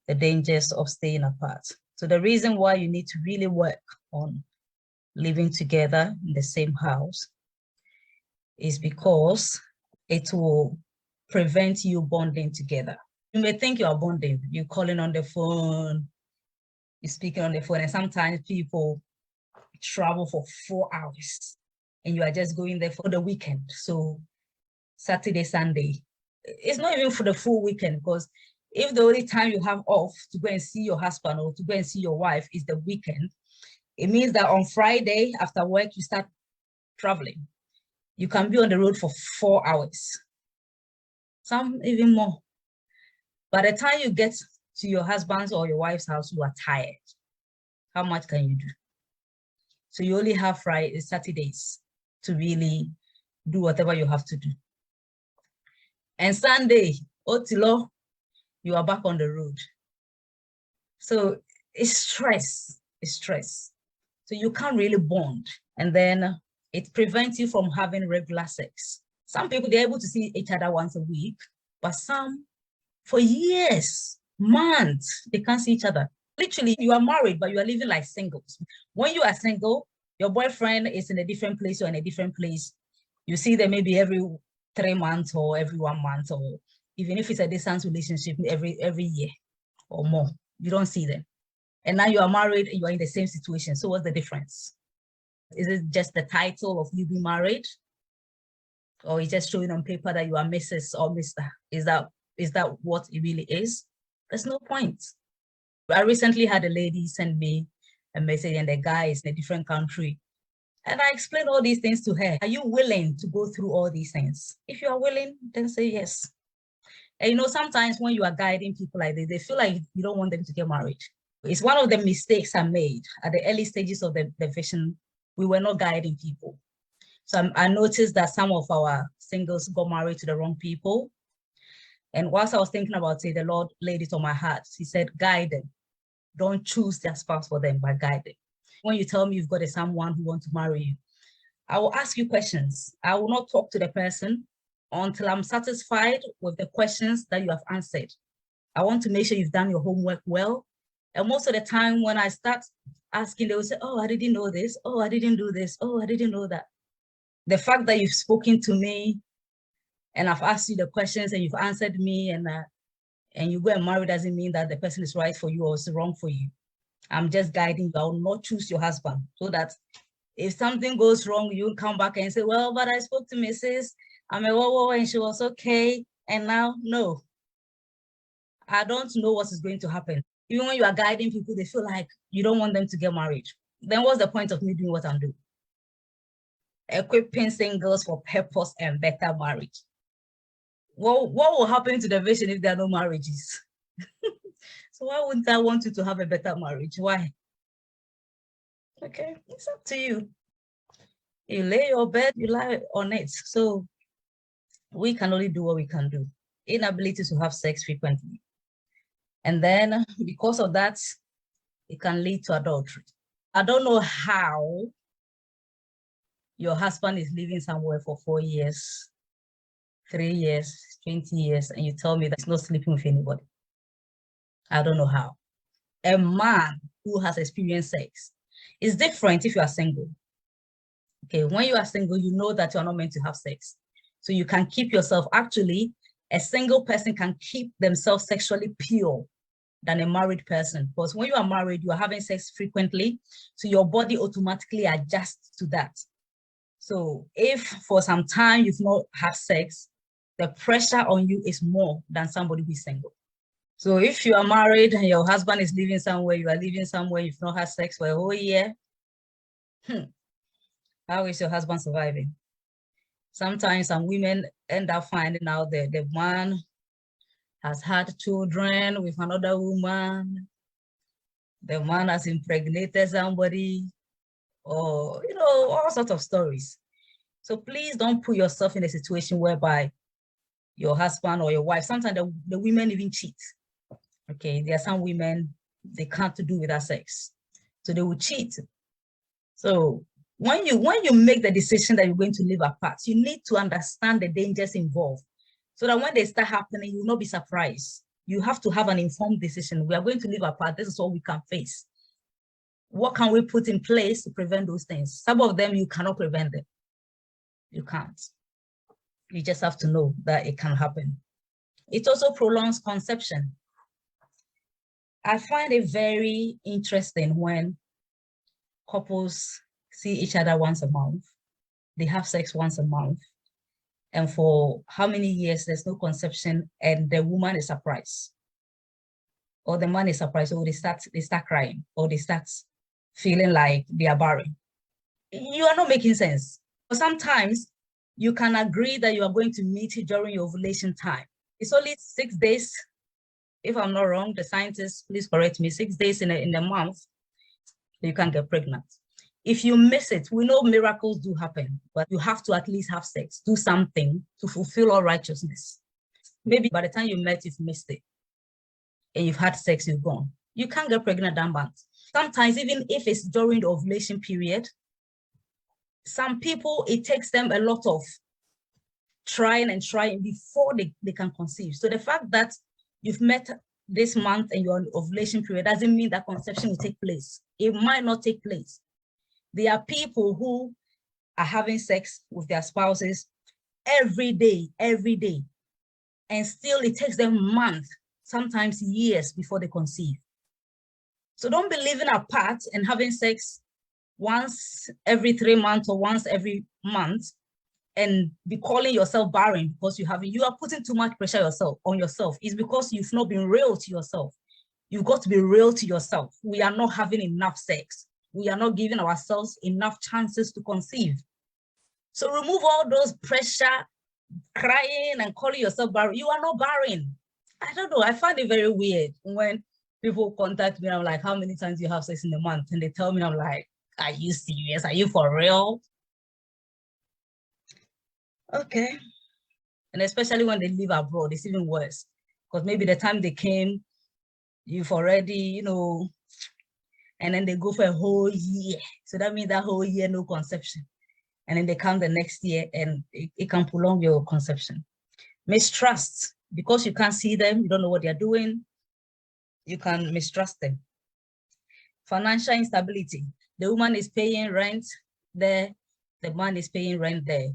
the dangers of staying apart. So the reason why you need to really work on living together in the same house is because it will prevent you bonding together. You may think you are bonding, you're calling on the phone, you're speaking on the phone, and sometimes people travel for 4 hours and you are just going there for the weekend. So Saturday, Sunday, it's not even for the full weekend, because if the only time you have off to go and see your husband or to go and see your wife is the weekend, it means that on Friday after work, you start traveling. You can be on the road for 4 hours, some even more. By the time you get to your husband's or your wife's house, you are tired. How much can you do? So you only have Friday, Saturdays to really do whatever you have to do. And Sunday, Otilo, you are back on the road. So it's stress, it's stress. So you can't really bond. And then it prevents you from having regular sex. Some people, they're able to see each other once a week, but some for years, months, they can't see each other. Literally, you are married, but you are living like singles. When you are single, your boyfriend is in a different place or in a different place. You see them maybe every 3 months or every 1 month, or even if it's a distance relationship, every year or more. You don't see them. And now you are married and you are in the same situation. So what's the difference? Is it just the title of you being married? Or is just showing on paper that you are Mrs. or Mr.? Is that what it really is? There's no point. I recently had a lady send me a message, and the guy is in a different country. And I explained all these things to her. Are you willing to go through all these things? If you are willing, then say yes. And you know, sometimes when you are guiding people like this, they feel like you don't want them to get married. It's one of the mistakes I made at the early stages of the vision. We were not guiding people. So I noticed that some of our singles got married to the wrong people. And whilst I was thinking about it, the Lord laid it on my heart. He said, guide them. Don't choose their spouse for them, but guide them. When you tell me you've got someone who wants to marry you, I will ask you questions. I will not talk to the person until I'm satisfied with the questions that you have answered. I want to make sure you've done your homework well. And most of the time when I start asking, they will say, oh, I didn't know this. Oh, I didn't do this. Oh, I didn't know that. The fact that you've spoken to me and I've asked you the questions and you've answered me and you go and marry doesn't mean that the person is right for you or is wrong for you. I'm just guiding you. I will not choose your husband, so that if something goes wrong, you will come back and say, well, but I spoke to Mrs. and she was okay. And now, no. I don't know what is going to happen. Even when you are guiding people, they feel like you don't want them to get married. Then what's the point of me doing what I'm doing? Equipping singles for purpose and better marriage. Well, what will happen to the vision if there are no marriages? So why wouldn't I want you to have a better marriage? Why? Okay, it's up to you. You lay your bed, you lie on it. So we can only do what we can do. Inability to have sex frequently. And then because of that, it can lead to adultery. I don't know how your husband is living somewhere for 4 years, 3 years, 20 years, and you tell me that he's not sleeping with anybody. I don't know how. A man who has experienced sex is different if you are single. Okay, when you are single, you know that you are not meant to have sex. So you can keep yourself. Actually, a single person can keep themselves sexually pure than a married person. Because when you are married, you are having sex frequently, so your body automatically adjusts to that. So if for some time you've not had sex, the pressure on you is more than somebody who is single. So if you are married and your husband is living somewhere, you are living somewhere, you've not had sex for a whole year, how is your husband surviving? Sometimes some women end up finding out that the man has had children with another woman, the man has impregnated somebody, or, you know, all sorts of stories. So please don't put yourself in a situation whereby your husband or your wife, sometimes the women even cheat. Okay, there are some women, they can't do without sex, so they will cheat. So when you make the decision that you're going to live apart, you need to understand the dangers involved, so that when they start happening, you will not be surprised. you have to have an informed decision. We are going to live apart. This is what we can face. What can we put in place to prevent those things? Some of them, you cannot prevent them. You can't. You just have to know that it can happen. It also prolongs conception. I find it very interesting when couples see each other once a month. They have sex once a month. And for how many years there's no conception, and the woman is surprised. Or the man is surprised, or they start crying, or they start feeling like they are barren. You are not making sense. But sometimes you can agree that you are going to meet during your ovulation time. It's only 6 days. If I'm not wrong, the scientists, please correct me, 6 days in a month, you can get pregnant. If you miss it, we know miracles do happen, but you have to at least have sex, do something to fulfill all righteousness. Maybe by the time you met, you've missed it, and you've had sex, you've gone. You can't get pregnant that month. Sometimes, even if it's during the ovulation period, some people, it takes them a lot of trying and trying before they can conceive. So the fact that you've met this month and you're on ovulation period doesn't mean that conception will take place. It might not take place. There are people who are having sex with their spouses every day, and still it takes them months, sometimes years before they conceive. So don't be living apart and having sex once every 3 months or once every month and be calling yourself barren because you are putting too much pressure on yourself. It's because you've not been real to yourself. You've got to be real to yourself. We are not having enough sex. We are not giving ourselves enough chances to conceive. So remove all those pressure, crying and calling yourself barren. You are not barren. I don't know. I find it very weird when people contact me. I'm like, how many times do you have sex in a month? And they tell me, I'm like, are you serious? Are you for real? Okay. And especially when they live abroad, it's even worse. Because maybe the time they came, you've already, and then they go for a whole year. So that means that whole year, no conception. And then they come the next year and it can prolong your conception. Mistrust, because you can't see them, you don't know what they're doing, you can mistrust them. Financial instability. The woman is paying rent there, the man is paying rent there.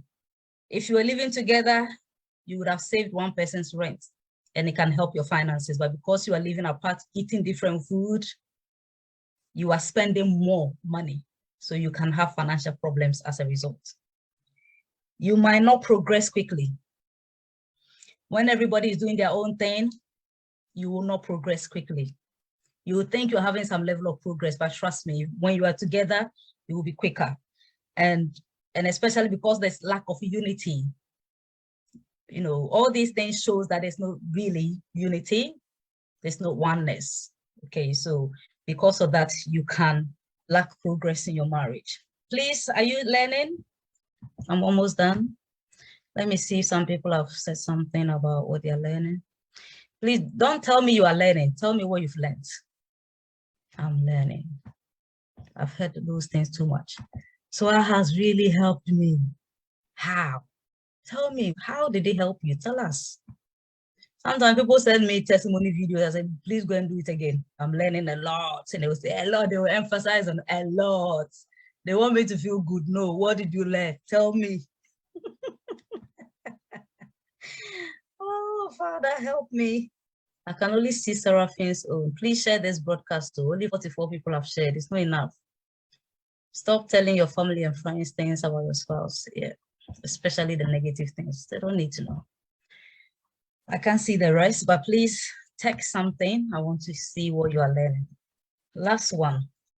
If you were living together, you would have saved one person's rent and it can help your finances. But because you are living apart, eating different food, you are spending more money. So you can have financial problems as a result. You might not progress quickly. When everybody is doing their own thing, you will not progress quickly. You will think you're having some level of progress, but trust me, when you are together, it will be quicker. And especially because there's lack of unity. All these things shows that there's no really unity. There's no oneness. Okay, so because of that, you can lack progress in your marriage. Please, are you learning? I'm almost done. Let me see if some people have said something about what they're learning. Please don't tell me you are learning. Tell me what you've learned. I'm learning. I've heard those things too much. So it has really helped me. How? Tell me, how did it help you? Tell us. Sometimes people send me testimony videos. I say, please go and do it again. I'm learning a lot. And they will say a lot. They will emphasize on a lot. They want me to feel good. No, what did you learn? Tell me. Oh, Father, help me. I can only see Seraphine's own. Please share this broadcast too. Only 44 people have shared. It's not enough. Stop telling your family and friends things about your spouse. Yeah, especially the negative things. They don't need to know. I can't see the rest, but please text something. I want to see what you are learning. Last one.